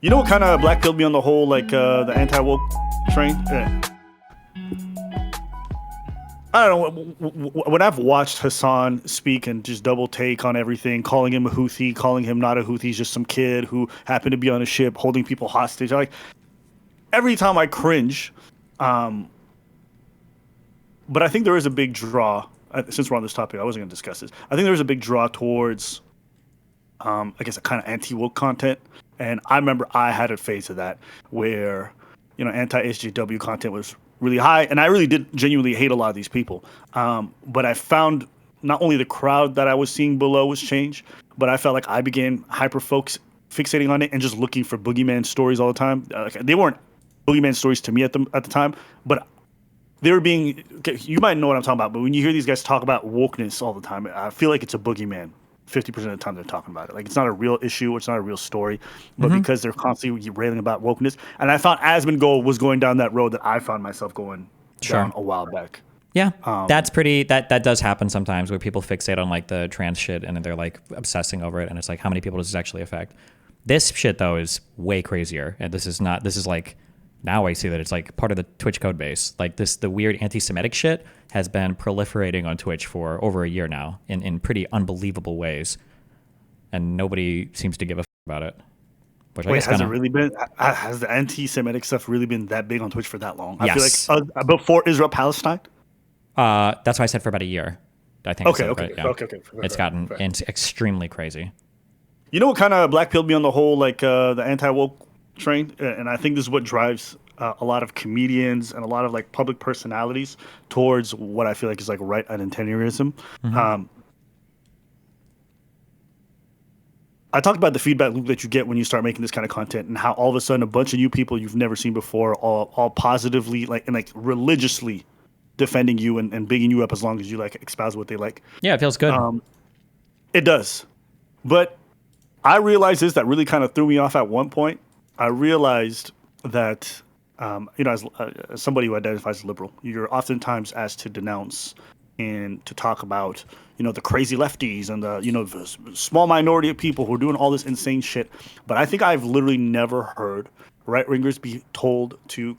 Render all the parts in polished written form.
You know what kind of blackpilled me on the whole, like the anti-woke train? I don't know. When I've watched Hassan speak and just double take on everything, calling him a Houthi, calling him not a Houthi, he's just some kid who happened to be on a ship holding people hostage. Like every time I cringe, but I think there is a big draw. Since we're on this topic, I wasn't going to discuss this. I think there is a big draw towards, I guess, a kind of anti-woke content. And I remember I had a phase of that where, anti-SJW content was really high. And I really did genuinely hate a lot of these people. But I found not only the crowd that I was seeing below was change, but I felt like I began fixating on it and just looking for boogeyman stories all the time. They weren't boogeyman stories to me at the time, but they were being, you might know what I'm talking about, but when you hear these guys talk about wokeness all the time, I feel like it's a boogeyman 50% of the time they're talking about it. Like it's not a real issue, it's not a real story, but because they're constantly railing about wokeness. And I thought Asmongold was going down that road that I found myself going down a while back. Yeah, that's pretty, that does happen sometimes where people fixate on like the trans shit and they're like obsessing over it. And it's like, how many people does this actually affect? This shit though is way crazier. And this is like, now I see that it's like part of the Twitch code base. Like the weird anti-Semitic shit has been proliferating on Twitch for over a year now in pretty unbelievable ways. And nobody seems to give a about it. Which I guess has it really been, has the anti-Semitic stuff really been that big on Twitch for that long? Yes. I feel like before Israel-Palestine? That's why I said for about a year. I think. Okay. It's gotten extremely crazy. You know what kind of blackpilled me on the whole, like the anti-woke train? And I think this is what drives a lot of comedians and a lot of like public personalities towards what I feel like is like right identitarianism. I talked about the feedback loop that you get when you start making this kind of content and how all of a sudden a bunch of new people you've never seen before all positively like religiously defending you and bigging you up as long as you like espouse what they like. Yeah, it feels good. It does. But I realized this that really kind of threw me off at one point. I realized that, as somebody who identifies as liberal, you're oftentimes asked to denounce and to talk about, the crazy lefties and the small minority of people who are doing all this insane shit. But I think I've literally never heard right-wingers be told to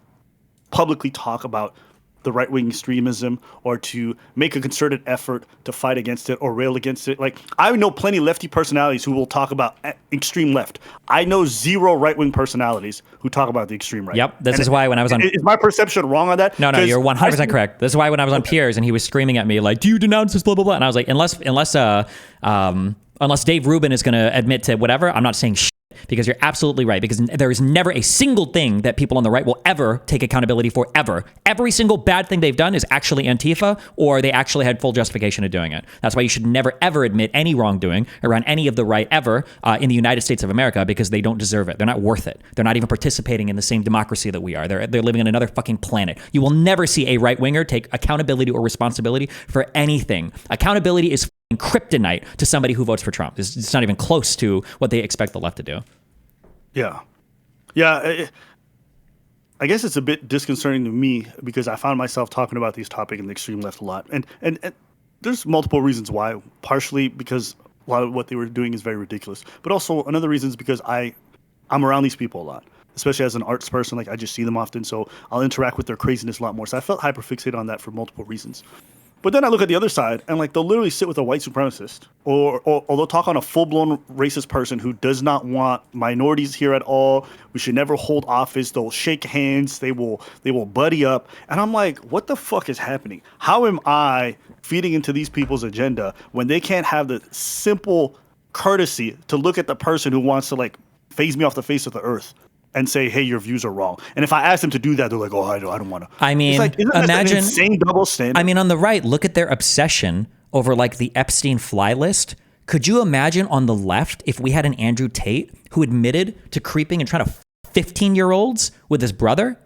publicly talk about the right-wing extremism or to make a concerted effort to fight against it or rail against it. Like, I know plenty lefty personalities who will talk about extreme left. I know zero right-wing personalities who talk about the extreme right. This is why when I was on... Is my perception wrong on that? No, you're 100% correct. This is why when I was on Piers and he was screaming at me like, do you denounce this, blah, blah, blah. And I was like, unless Dave Rubin is going to admit to whatever, I'm not saying shit. Because you're absolutely right. Because there is never a single thing that people on the right will ever take accountability for, ever. Every single bad thing they've done is actually Antifa, or they actually had full justification of doing it. That's why you should never, ever admit any wrongdoing around any of the right ever in the United States of America, because they don't deserve it. They're not worth it. They're not even participating in the same democracy that we are. They're living on another fucking planet. You will never see a right-winger take accountability or responsibility for anything. Accountability is kryptonite to somebody who votes for Trump. It's not even close to what they expect the left to do. Yeah. I guess it's a bit disconcerting to me because I found myself talking about these topics in the extreme left a lot. And there's multiple reasons why. Partially because a lot of what they were doing is very ridiculous. But also another reason is because I'm around these people a lot, especially as an arts person. Like I just see them often, so I'll interact with their craziness a lot more. So I felt hyperfixated on that for multiple reasons. But then I look at the other side, and like they'll literally sit with a white supremacist, or they'll talk on a full-blown racist person who does not want minorities here at all. We should never hold office. They'll shake hands. They will buddy up, and I'm like, what the fuck is happening? How am I feeding into these people's agenda when they can't have the simple courtesy to look at the person who wants to like phase me off the face of the earth and say, hey, your views are wrong. And if I ask them to do that, they're like, oh, I don't want to. I mean, like, imagine an insane double standard. I mean, on the right, look at their obsession over like the Epstein fly list. Could you imagine on the left if we had an Andrew Tate who admitted to creeping and trying to 15-year-olds with his brother?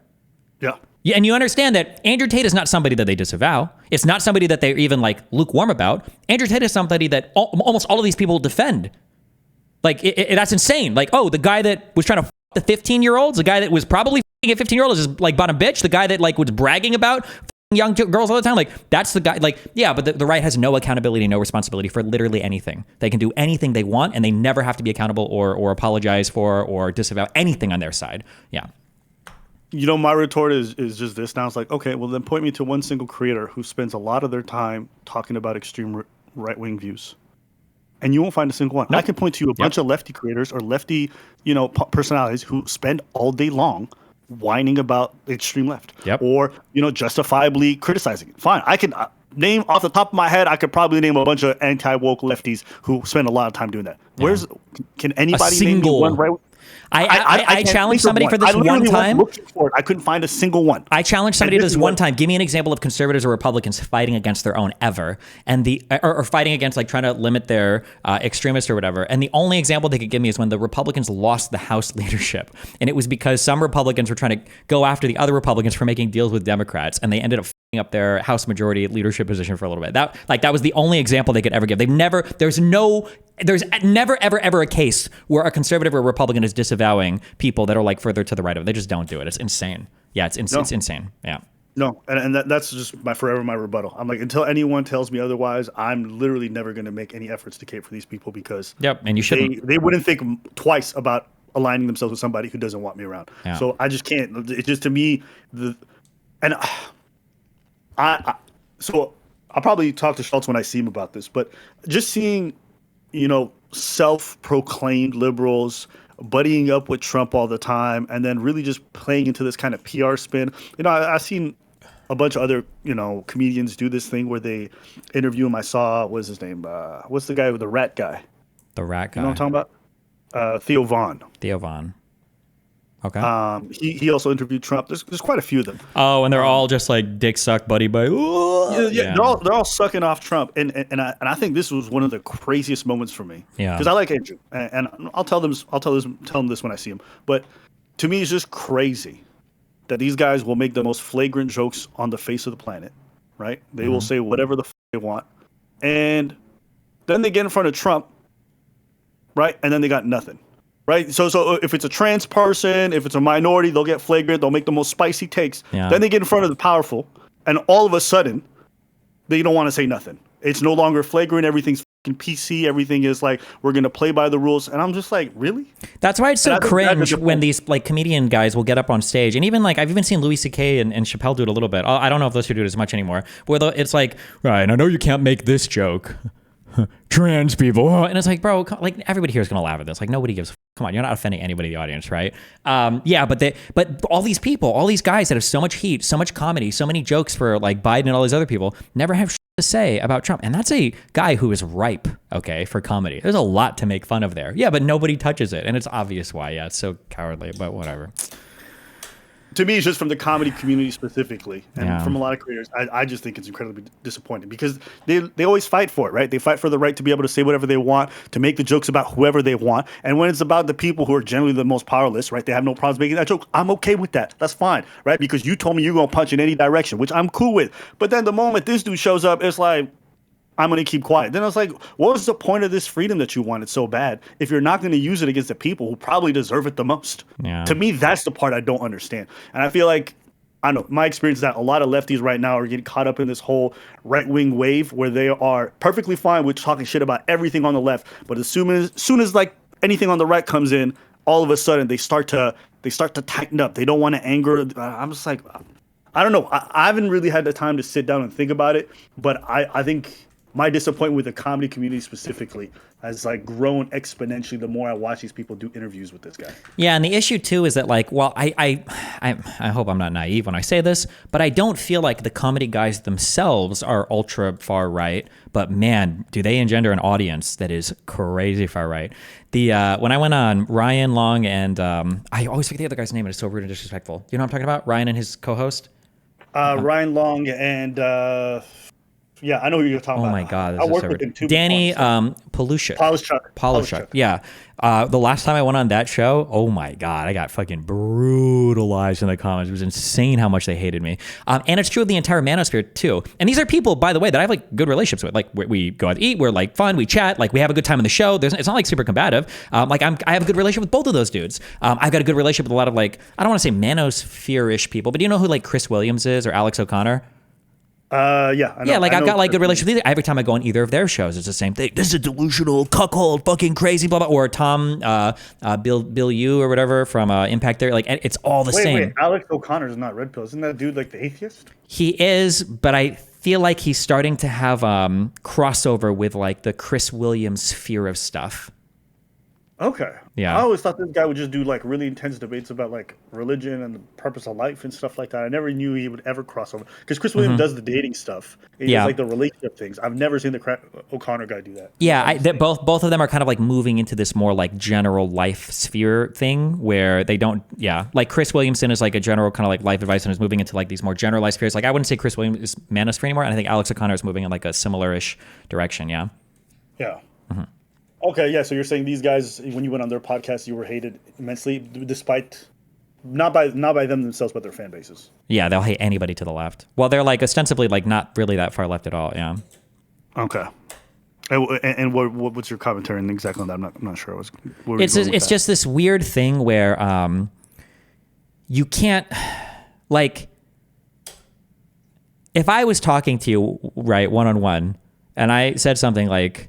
Yeah. Yeah, and you understand that Andrew Tate is not somebody that they disavow. It's not somebody that they're even like lukewarm about. Andrew Tate is somebody that almost all of these people defend. Like, that's insane. Like, oh, the guy that was trying to the 15-year-olds, the guy that was probably a 15-year-old is like bottom bitch, the guy that like was bragging about young girls all the time. Like, that's the guy. Like, yeah, but the right has no accountability, no responsibility for literally anything. They can do anything they want, and they never have to be accountable or apologize for or disavow anything on their side. Yeah. My retort is just this now. It's like, okay, well, then point me to one single creator who spends a lot of their time talking about extreme right-wing views. And you won't find a single one. Nope. I can point to you a bunch of lefty creators or lefty, personalities who spend all day long whining about the extreme left, or justifiably criticizing it. Fine, I can name off the top of my head. I could probably name a bunch of anti-woke lefties who spend a lot of time doing that. Yeah. Can anybody name me one right? I challenged somebody for this one time. I couldn't find a single one. I challenged somebody to this one time. Give me an example of conservatives or Republicans fighting against their own ever, and or fighting against, like, trying to limit their extremists or whatever. And the only example they could give me is when the Republicans lost the House leadership, and it was because some Republicans were trying to go after the other Republicans for making deals with Democrats, and they ended up up their House majority leadership position for a little bit. That was the only example they could ever give. There's never ever a case where a conservative or a Republican is disavowing people that are like further to the right of it. They just don't do it. It's insane. Yeah, it's insane. Yeah. No, and that's just my rebuttal. I'm like, until anyone tells me otherwise, I'm literally never going to make any efforts to cater for these people because and you shouldn't. They wouldn't think twice about aligning themselves with somebody who doesn't want me around. Yeah. So I just can't. It's just, to me, so I'll probably talk to Schultz when I see him about this, but just seeing, self-proclaimed liberals buddying up with Trump all the time and then really just playing into this kind of PR spin. I've seen a bunch of other, comedians do this thing where they interview him. I saw, what's his name? What's the guy with the rat guy? The rat guy. You know what I'm talking about? Theo Vaughn. Theo Vaughn. Okay. He also interviewed Trump. There's quite a few of them. Oh, and they're all just like dick suck buddy buddy. Yeah. They're all sucking off Trump, and I think this was one of the craziest moments for me. Yeah. Because I like Andrew, and I'll tell him this when I see him. But to me, it's just crazy that these guys will make the most flagrant jokes on the face of the planet. Right? They will say whatever the they want, and then they get in front of Trump. Right, and then they got nothing. Right, so if it's a trans person, if it's a minority, they'll get flagrant. They'll make the most spicy takes. Yeah. Then they get in front of the powerful, and all of a sudden, they don't want to say nothing. It's no longer flagrant. Everything's fucking PC. Everything is like, we're gonna play by the rules. And I'm just like, really? That's why it's so cringe when these like comedian guys will get up on stage, and even like I've even seen Louis C.K. and Chappelle do it a little bit. I don't know if those two do it as much anymore. Where it's like, right, I know you can't make this joke. Trans people, and it's like, bro, like everybody here is gonna laugh at this. Like nobody gives. Come on, you're not offending anybody in the audience, right? Yeah, but all these people, all these guys that have so much heat, so much comedy, so many jokes for like Biden and all these other people, never have shit to say about Trump, and that's a guy who is ripe, okay, for comedy. There's a lot to make fun of there. Yeah, but nobody touches it, and it's obvious why. Yeah, it's so cowardly, but whatever. To me, it's just from the comedy community specifically, and from a lot of creators, I just think it's incredibly disappointing because they always fight for it, right? They fight for the right to be able to say whatever they want, to make the jokes about whoever they want, and when it's about the people who are generally the most powerless, right? They have no problems making that joke. I'm okay with that. That's fine, right? Because you told me you're gonna punch in any direction, which I'm cool with. But then the moment this dude shows up, it's like, I'm going to keep quiet. Then I was like, what was the point of this freedom that you wanted so bad if you're not going to use it against the people who probably deserve it the most? Yeah. To me, that's the part I don't understand. And I feel like, I don't know, my experience is that a lot of lefties right now are getting caught up in this whole right-wing wave where they are perfectly fine with talking shit about everything on the left. But as soon as like anything on the right comes in, all of a sudden they start to tighten up. They don't want to anger. I'm just like, I don't know. I haven't really had the time to sit down and think about it, but I think my disappointment with the comedy community specifically has like grown exponentially the more I watch these people do interviews with this guy. Yeah, and the issue too is that like, well, I hope I'm not naive when I say this, but I don't feel like the comedy guys themselves are ultra far right. But man, do they engender an audience that is crazy far right. When I went on, Ryan Long and I always forget the other guy's name, and it's so rude and disrespectful. You know what I'm talking about? Ryan and his co-host. Ryan Long and. Yeah, I know who you're talking about. Oh my God, I worked with him too. Danny Polishchuk. Yeah. The last time I went on that show, oh my God, I got fucking brutalized in the comments. It was insane how much they hated me. And it's true of the entire manosphere too. And these are people, by the way, that I have like good relationships with. Like we go out to eat, we're like fun, we chat, like we have a good time on the show. It's not like super combative. I have a good relationship with both of those dudes. I've got a good relationship with a lot of like, I don't want to say manosphere-ish people, but do you know who like Chris Williams is or Alex O'Connor? Yeah, I know. Yeah, like I I've know got like good Chris relations with either. Every time I go on either of their shows, it's the same thing. This is a delusional cuckold, fucking crazy, blah blah. Or Tom, Bill Yu or whatever from Impact. There, like it's all the Wait, same. Alex O'Connor's not Red Pill. Isn't that dude like the atheist? He is, but I feel like he's starting to have crossover with like the Chris Williams sphere of stuff. Okay. Yeah. I always thought this guy would just do like really intense debates about like religion and the purpose of life and stuff like that. I never knew he would ever cross over because Chris Williams does the dating stuff. He does Yeah. like the relationship things. I've never seen the O'Connor guy do that. Yeah, both of them are kind of like moving into this more like general life sphere thing where they don't. Yeah, like Chris Williamson is like a general kind of like life advice and is moving into like these more generalized spheres. Like I wouldn't say Chris Williams is manosphere anymore, and I think Alex O'Connor is moving in like a similar-ish direction. Yeah. Yeah. Okay, yeah. So you're saying these guys, when you went on their podcast, you were hated immensely, despite not by them themselves, but their fan bases. Yeah, they'll hate anybody to the left. Well, they're like ostensibly like not really that far left at all. Yeah. Okay. And what's your commentary on exactly on that? I'm not sure. It's just this weird thing where you can't like if I was talking to you right one on one and I said something like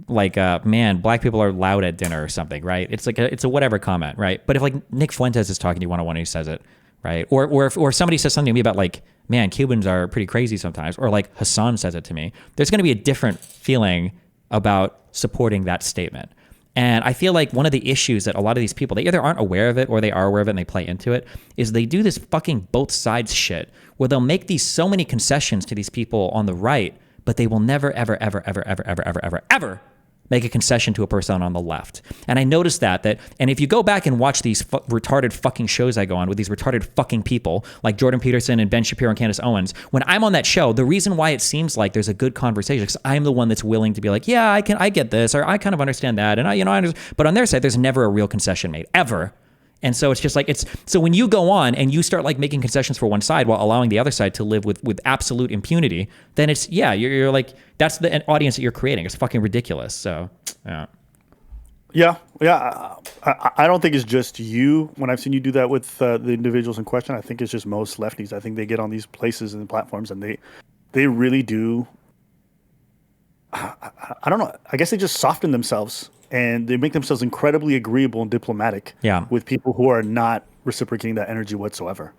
man, black people are loud at dinner or something, right? It's like it's a whatever comment, right? But if like Nick Fuentes is talking to you one on one and he says it, right? Or if somebody says something to me about like, man, Cubans are pretty crazy sometimes, or like Hassan says it to me, there's going to be a different feeling about supporting that statement. And I feel like one of the issues that a lot of these people, they either aren't aware of it or they are aware of it and they play into it, is they do this fucking both sides shit where they'll make these so many concessions to these people on the right, but they will never, ever, ever, ever, ever, ever, ever, ever, ever make a concession to a person on the left. And I noticed that, and if you go back and watch these retarded fucking shows I go on with these retarded fucking people like Jordan Peterson and Ben Shapiro and Candace Owens, when I'm on that show, the reason why it seems like there's a good conversation is I'm the one that's willing to be like, yeah, I get this, or I kind of understand that. And I understand. But on their side, there's never a real concession made, ever. And so it's just like so when you go on and you start like making concessions for one side while allowing the other side to live with absolute impunity, then you're like, that's the audience that you're creating. It's fucking ridiculous. So yeah. I don't think it's just you. When I've seen you do that with the individuals in question, I think it's just most lefties. I think they get on these places and platforms and they really do. I don't know. I guess they just soften themselves and they make themselves incredibly agreeable and diplomatic with people who are not reciprocating that energy whatsoever.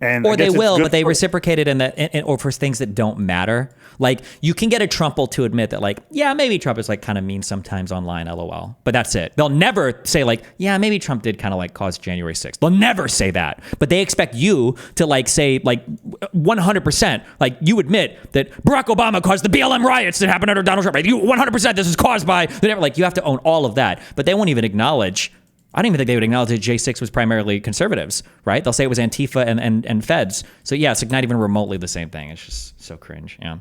And or they will, but they reciprocate it or for things that don't matter. Like you can get a Trumple to admit that like, yeah, maybe Trump is like kind of mean sometimes online, LOL. But that's it. They'll never say like, yeah, maybe Trump did kind of like cause January 6th. They'll never say that. But they expect you to like say like 100%, like you admit that Barack Obama caused the BLM riots that happened under Donald Trump. Right? You 100% this is caused by like you have to own all of that. But they won't even acknowledge. I don't even think they would acknowledge that J6 was primarily conservatives, right? They'll say it was Antifa and feds. So yeah, it's like not even remotely the same thing. It's just so cringe. Yeah.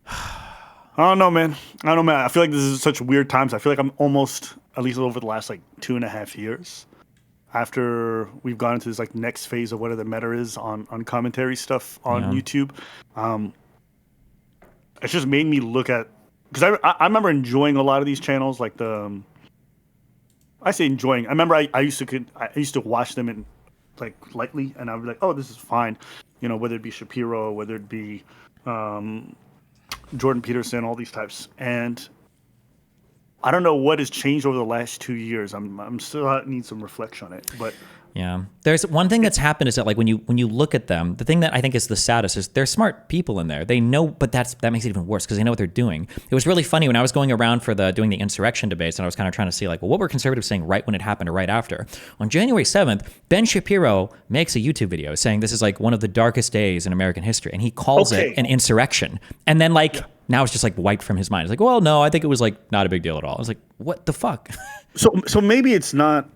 I don't know, man. I feel like this is such weird times. I feel like I'm almost, at least over the last like 2.5 years, after we've gone into this like next phase of whatever the meta is on commentary stuff on YouTube. It's just made me look at, because I remember enjoying a lot of these channels, like I say enjoying. I remember I used to watch them in like lightly, and I would be like, oh, this is fine, whether it be Shapiro, whether it be Jordan Peterson, all these types. And I don't know what has changed over the last 2 years. I'm still need some reflection on it, but. Yeah. There's one thing that's happened is that like when you look at them, the thing that I think is the saddest is they're smart people in there. They know, but that makes it even worse because they know what they're doing. It was really funny when I was going around for doing the insurrection debates and I was kind of trying to see like, well, what were conservatives saying right when it happened or right after? On January 7th, Ben Shapiro makes a YouTube video saying this is like one of the darkest days in American history. And he calls it an insurrection. And then like, now it's just like wiped from his mind. It's like, well, no, I think it was like not a big deal at all. I was like, what the fuck? So maybe it's not.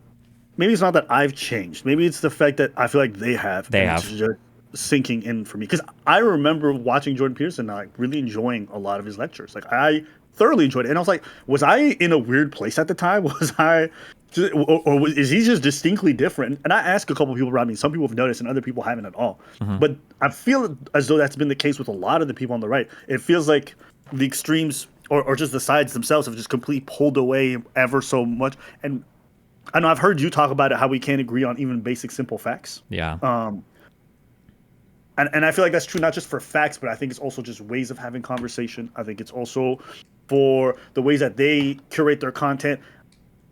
Maybe it's not that I've changed. Maybe it's the fact that I feel like they have. It's just sinking in for me. Because I remember watching Jordan Peterson and like really enjoying a lot of his lectures. Like I thoroughly enjoyed it. And I was like, was I in a weird place at the time? Was I, is he just distinctly different? And I asked a couple of people around me. Some people have noticed and other people haven't at all. But I feel as though that's been the case with a lot of the people on the right. It feels like the extremes or just the sides themselves have just completely pulled away ever so much. And I know I've heard you talk about it, how we can't agree on even basic, simple facts. Yeah. And I feel like that's true not just for facts, but I think it's also just ways of having conversation. I think it's also for the ways that they curate their content.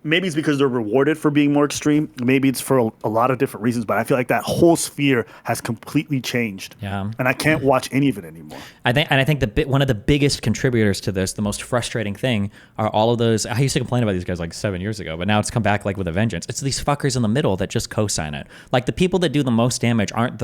Maybe it's because they're rewarded for being more extreme. Maybe it's for a lot of different reasons, but I feel like that whole sphere has completely changed. Yeah. And I can't watch any of it anymore. I think one of the biggest contributors to this, the most frustrating thing, are all of those. I used to complain about these guys like 7 years ago, but now it's come back like with a vengeance. It's these fuckers in the middle that just co-sign it. Like the people that do the most damage aren't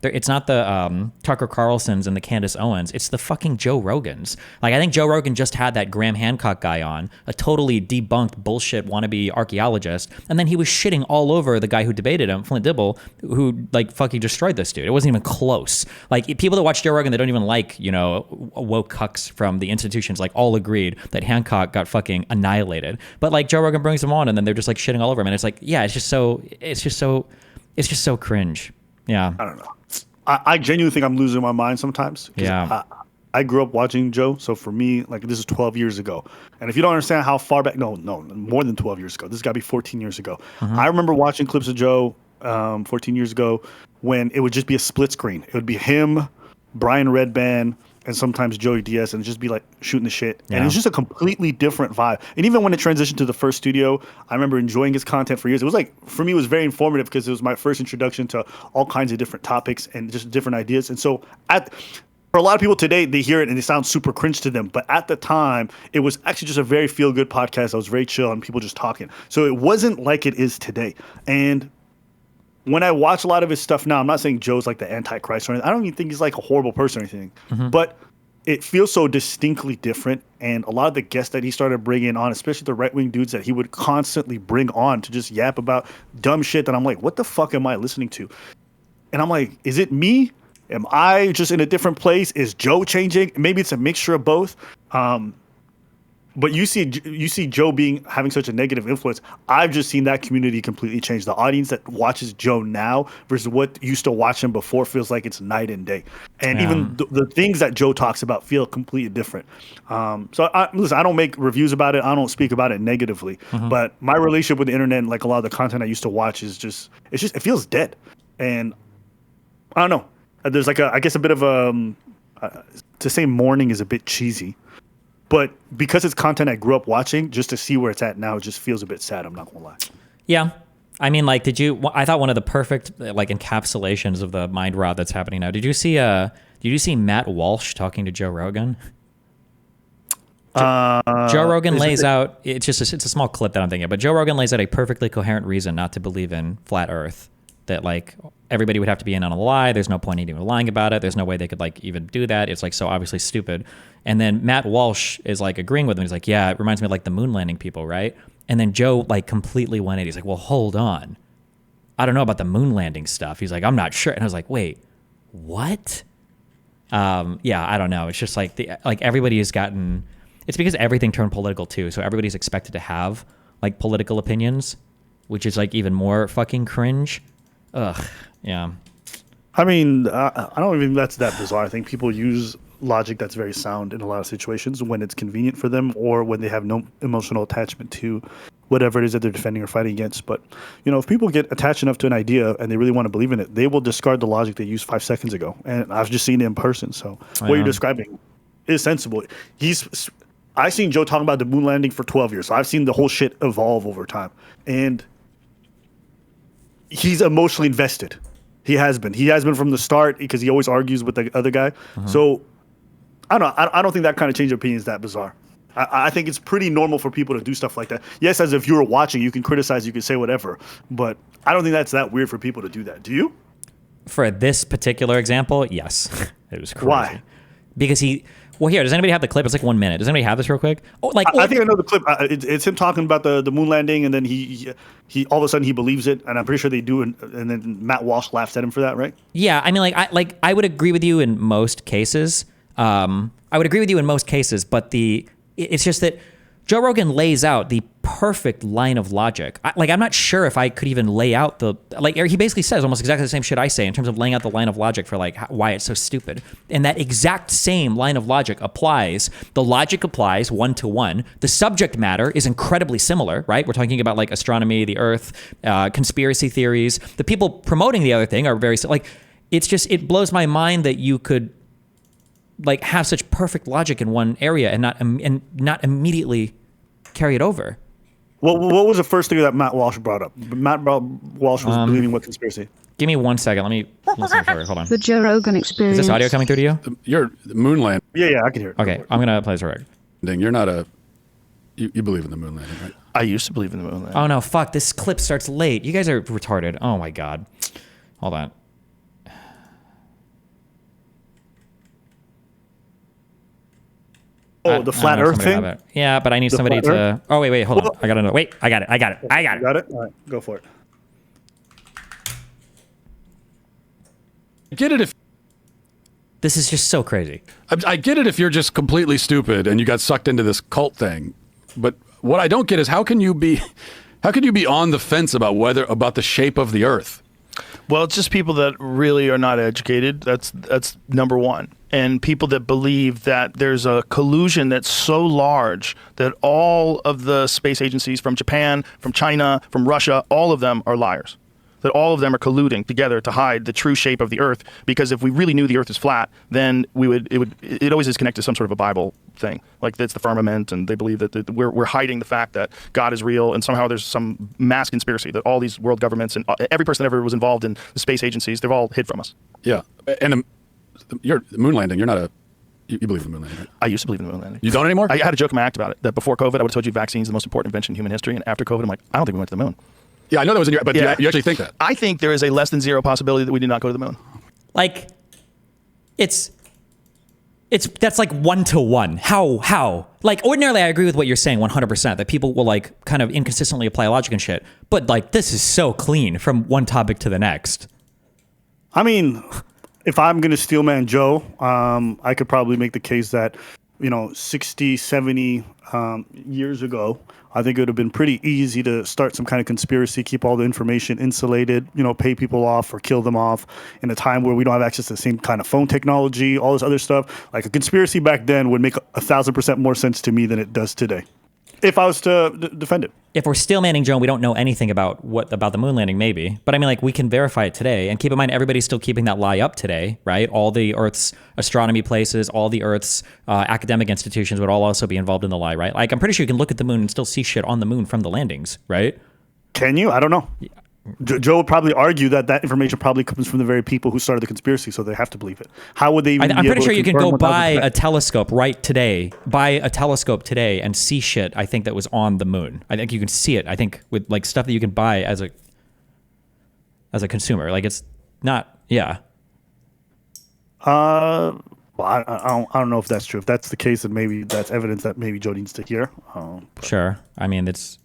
it's not the Tucker Carlsons and the Candace Owens. It's the fucking Joe Rogans. Like I think Joe Rogan just had that Graham Hancock guy on, a totally debunked bullshit wannabe archaeologist, and then he was shitting all over the guy who debated him, Flint Dibble, who like fucking destroyed this dude. It wasn't even close. Like people that watch Joe Rogan that don't even like, you know, woke cucks from the institutions, like all agreed that Hancock got fucking annihilated. But like Joe Rogan brings him on, and then they're just like shitting all over him, and it's like, yeah, it's just so cringe. Yeah, I don't know. I genuinely think I'm losing my mind sometimes. Yeah. I grew up watching Joe, so for me, like this is 12 years ago. And if you don't understand how far back, no, more than 12 years ago. This got to be 14 years ago. I remember watching clips of Joe 14 years ago when it would just be a split screen. It would be him, Brian Redban, and sometimes Joey Diaz, and just be like shooting the shit. Yeah. And it was just a completely different vibe. And even when it transitioned to the first studio, I remember enjoying his content for years. It was like, for me, it was very informative because it was my first introduction to all kinds of different topics and just different ideas. And so for a lot of people today, they hear it and it sounds super cringe to them. But at the time, it was actually just a very feel-good podcast that was very chill and people just talking. So it wasn't like it is today. And when I watch a lot of his stuff now, I'm not saying Joe's like the Antichrist or anything. I don't even think he's like a horrible person or anything. But it feels so distinctly different. And a lot of the guests that he started bringing on, especially the right-wing dudes that he would constantly bring on to just yap about dumb shit that I'm like, what the fuck am I listening to? And I'm like, is it me? Am I just in a different place? Is Joe changing? Maybe it's a mixture of both. But you see Joe having such a negative influence. I've just seen that community completely change. The audience that watches Joe now versus what used to watch him before feels like it's night and day. And even the things that Joe talks about feel completely different. Listen, I don't make reviews about it. I don't speak about it negatively. But my relationship with the internet and like a lot of the content I used to watch it feels dead. And I don't know. There's like I guess a bit of to say mourning is a bit cheesy, but because it's content I grew up watching, just to see where it's at now, it just feels a bit sad. I'm not gonna lie. Yeah. I mean, like, I thought one of the perfect like encapsulations of the mind rot that's happening now. Did you see Matt Walsh talking to Joe Rogan? Joe Rogan lays out, it's a small clip that I'm thinking of, but Joe Rogan lays out a perfectly coherent reason not to believe in flat Earth. That like everybody would have to be in on a lie. There's no point in even lying about it. There's no way they could like even do that. It's like so obviously stupid. And then Matt Walsh is like agreeing with him. He's like, yeah, it reminds me of like the moon landing people, right? And then Joe like completely 180. He's like, well, hold on. I don't know about the moon landing stuff. He's like, I'm not sure. And I was like, wait, what? Yeah, I don't know. It's just like everybody has gotten. It's because everything turned political too. So everybody's expected to have like political opinions, which is like even more fucking cringe. Ugh, yeah. I mean, I don't even think that's that bizarre. I think people use logic that's very sound in a lot of situations when it's convenient for them or when they have no emotional attachment to whatever it is that they're defending or fighting against. But, you know, if people get attached enough to an idea and they really want to believe in it, they will discard the logic they used 5 seconds ago. And I've just seen it in person. So what you're describing is sensible. I've seen Joe talking about the moon landing for 12 years. So I've seen the whole shit evolve over time. And he's emotionally invested. He has been. He has been from the start because he always argues with the other guy. So I don't know. I don't think that kind of change of opinion is that bizarre. I think it's pretty normal for people to do stuff like that. Yes, as if you were watching, you can criticize, you can say whatever. But I don't think that's that weird for people to do that. Do you? For this particular example, yes. It was crazy. Why? Because well, here, does anybody have the clip? It's like 1 minute. Does anybody have this real quick? Oh, I think I know the clip. It's him talking about the moon landing, and then he all of a sudden he believes it, and I'm pretty sure they do, and then Matt Walsh laughs at him for that, right? Yeah, I mean, I would agree with you in most cases. But it's just that Joe Rogan lays out the perfect line of logic. I'm not sure if I could even lay out he basically says almost exactly the same shit I say in terms of laying out the line of logic for why it's so stupid. And that exact same line of logic applies. The logic applies 1-to-1. The subject matter is incredibly similar, right? We're talking about like astronomy, the Earth, conspiracy theories. The people promoting the other thing are very it blows my mind that you could like have such perfect logic in one area and not immediately carry it over. What was the first thing that Matt Walsh brought up? Walsh was believing what conspiracy? Give me 1 second. Let me listen for it. Hold on. The Joe Rogan Experience. Is this audio coming through to you? You're the moon landing. Yeah, I can hear it. Okay, I'm gonna play this record. You're not a. You believe in the moon landing, right? I used to believe in the moon landing. Oh no, fuck! This clip starts late. You guys are retarded. Oh my god. Hold on. Oh, the flat Earth thing? Yeah, but I need somebody to. Oh wait, hold on. I gotta know. Wait, I got it. Got it? All right, go for it. I get it if. This is just so crazy. I get it if you're just completely stupid and you got sucked into this cult thing, but what I don't get is how can you be on the fence about the shape of the Earth? Well, it's just people that really are not educated. That's number one. And people that believe that there's a collusion that's so large that all of the space agencies from Japan, from China, from Russia, all of them are liars. That all of them are colluding together to hide the true shape of the Earth. Because if we really knew the Earth is flat, then it always is connected to some sort of a Bible thing, like it's the firmament, and they believe that we're hiding the fact that God is real, and somehow there's some mass conspiracy that all these world governments and every person that ever was involved in the space agencies, they've all hid from us. Yeah, and the moon landing. You're not a. You believe in the moon landing, right? I used to believe in the moon landing. You don't anymore? I had a joke in my act about it. That before COVID, I would have told you vaccines are the most important invention in human history, and after COVID, I'm like, I don't think we went to the moon. Yeah, I know that was in your. But Yeah. you actually think that? I think there is a less than zero possibility that we did not go to the moon. Like, it's that's like 1 to 1. How? Like, ordinarily, I agree with what you're saying 100%, that people will like kind of inconsistently apply logic and shit. But like, this is so clean from one topic to the next. I mean, if I'm going to steel man Joe, I could probably make the case that, 60, 70 years ago, I think it would have been pretty easy to start some kind of conspiracy, keep all the information insulated, pay people off or kill them off in a time where we don't have access to the same kind of phone technology, all this other stuff. Like a conspiracy back then would make 1,000% more sense to me than it does today, if I was to defend it. If we're still manning Joe, and we don't know anything about the moon landing, maybe. But I mean, like, we can verify it today. And keep in mind, everybody's still keeping that lie up today, right? All the Earth's astronomy places, all the Earth's academic institutions would all also be involved in the lie, right? Like, I'm pretty sure you can look at the moon and still see shit on the moon from the landings, right? Can you? I don't know. Yeah. Joe would probably argue that information probably comes from the very people who started the conspiracy, so they have to believe it. How would they even I'm pretty sure you can go 1,000%? buy a telescope today and see shit, I think, that was on the moon. I think you can see it, I think, with like stuff that you can buy as a consumer. Like, it's not, yeah. Well, I don't know if that's true. If that's the case, then maybe that's evidence that maybe Joe needs to hear. Sure. I mean, it's,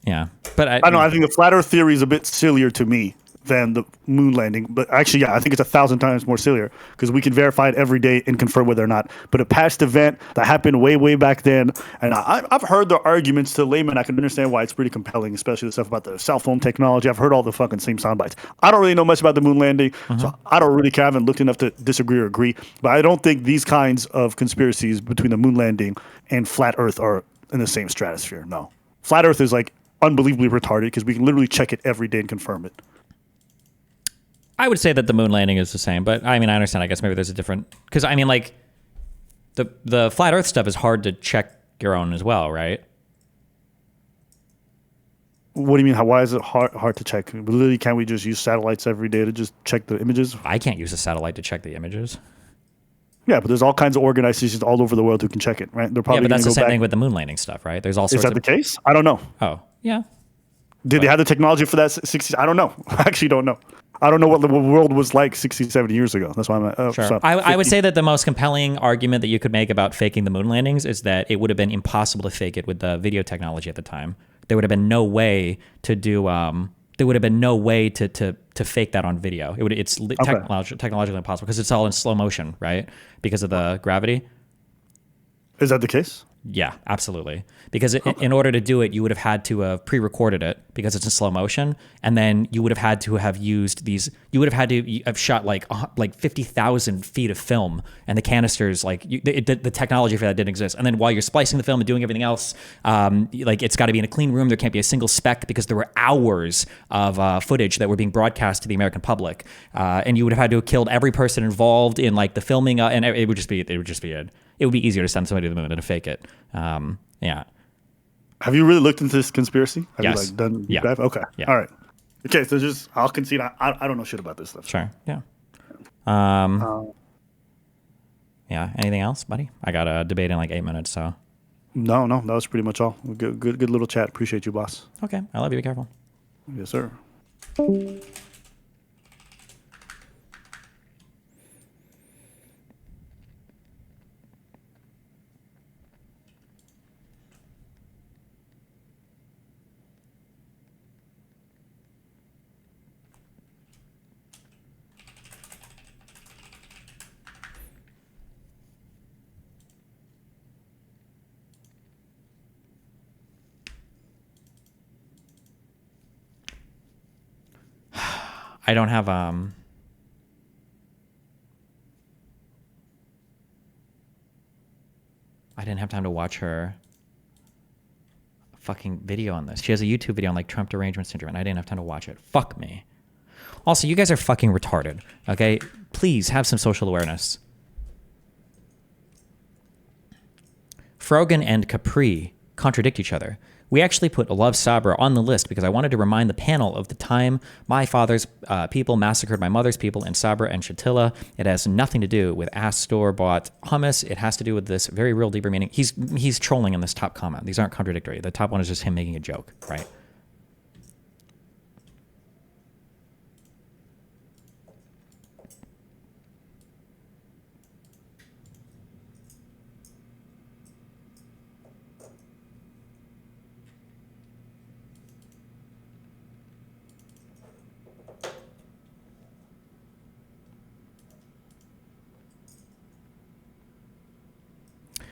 yeah. But I don't know. I think the flat Earth theory is a bit sillier to me than the moon landing. But actually, yeah, I think it's 1,000 times more sillier because we can verify it every day and confirm whether or not. But a past event that happened way, way back then, and I've heard the arguments to laymen. I can understand why it's pretty compelling, especially the stuff about the cell phone technology. I've heard all the fucking same sound bites. I don't really know much about the moon landing, so I don't really care. I haven't looked enough to disagree or agree. But I don't think these kinds of conspiracies between the moon landing and flat Earth are in the same stratosphere. No. Flat Earth is like unbelievably retarded because we can literally check it every day and confirm it. I would say that the moon landing is the same, but I mean, I understand. I guess maybe there's a different, because I mean, like the flat Earth stuff is hard to check your own as well, right? What do you mean? Why is it hard to check? Literally, can't we just use satellites every day to just check the images? I can't use a satellite to check the images. Yeah, but there's all kinds of organizations all over the world who can check it, right? They're probably but that's the go same back. thing with the moon landing stuff, right? There's all sorts Is that of... the case? I don't know. Oh, yeah. Did they have the technology for that 60? I don't know. I actually don't know. I don't know what the world was like 60, 70 years ago. That's why I'm sure. So I would say that the most compelling argument that you could make about faking the moon landings is that it would have been impossible to fake it with the video technology at the time. There would have been no way to do... there would have been no way to fake that on video. It's technologically impossible because it's all in slow motion, right? Because of the gravity. Is that the case? Yeah, absolutely. Because in order to do it, you would have had to have pre-recorded it because it's in slow motion, and then you would have had to have used these. You would have had to have shot like 50,000 feet of film, and the canisters the technology for that didn't exist. And then while you're splicing the film and doing everything else, it's got to be in a clean room. There can't be a single speck because there were hours of footage that were being broadcast to the American public, and you would have had to have killed every person involved in like the filming, and it would just be it would be easier to send somebody to the moon than to fake it. Yeah. Have you really looked into this conspiracy? Have Yes. you done Yeah. dive? Okay. Yeah. All right. Okay, so I'll concede I don't know shit about this stuff. Sure. Yeah. Yeah. Anything else, buddy? I got a debate in like 8 minutes, so. No, that was pretty much all. Good little chat. Appreciate you, boss. Okay. I love you. Be careful. Yes, sir. I don't have I didn't have time to watch her fucking video on this. She has a YouTube video on like Trump derangement syndrome, and I didn't have time to watch it. Fuck me. Also, you guys are fucking retarded. Okay, please have some social awareness. Frogan and Capri contradict each other. We actually put Love Sabra on the list because I wanted to remind the panel of the time my father's people massacred my mother's people in Sabra and Shatila. It has nothing to do with ass store-bought hummus. It has to do with this very real, deeper meaning. He's trolling in this top comment. These aren't contradictory. The top one is just him making a joke, right?